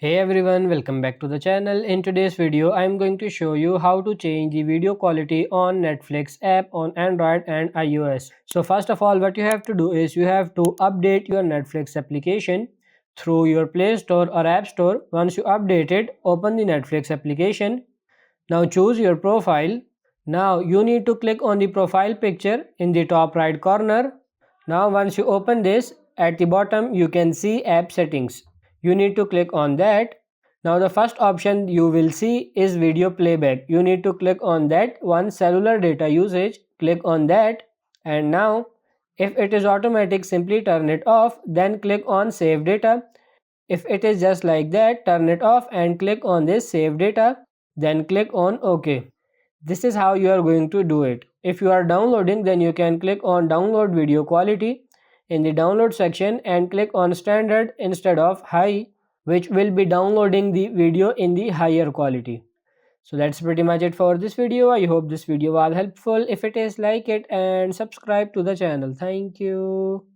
Hey everyone, welcome back to the channel. In today's video, I'm going to show you how to change the video quality on Netflix app on Android and iOS. So first of all, what you have to do is you have to update your Netflix application through your Play Store or App Store. Once you update it, open the Netflix application. Now choose your profile. Now you need to click on the profile picture in the top right corner. Now once you open this, at the bottom you can see app settings. You need to click on that. Now the first option you will see is video playback. You need to click on that. Once cellular data usage, click on that. And now if it is automatic, simply turn it off. Then click on save data. If it is just like that, turn it off and click on this save data. Then click on OK. This is how you are going to do it. If you are downloading, then you can click on download video quality in the download section and click on standard instead of high, which will be downloading the video in the higher quality. So that's pretty much it for this video. I hope this video was helpful. If it is, like it and subscribe to the channel. Thank you.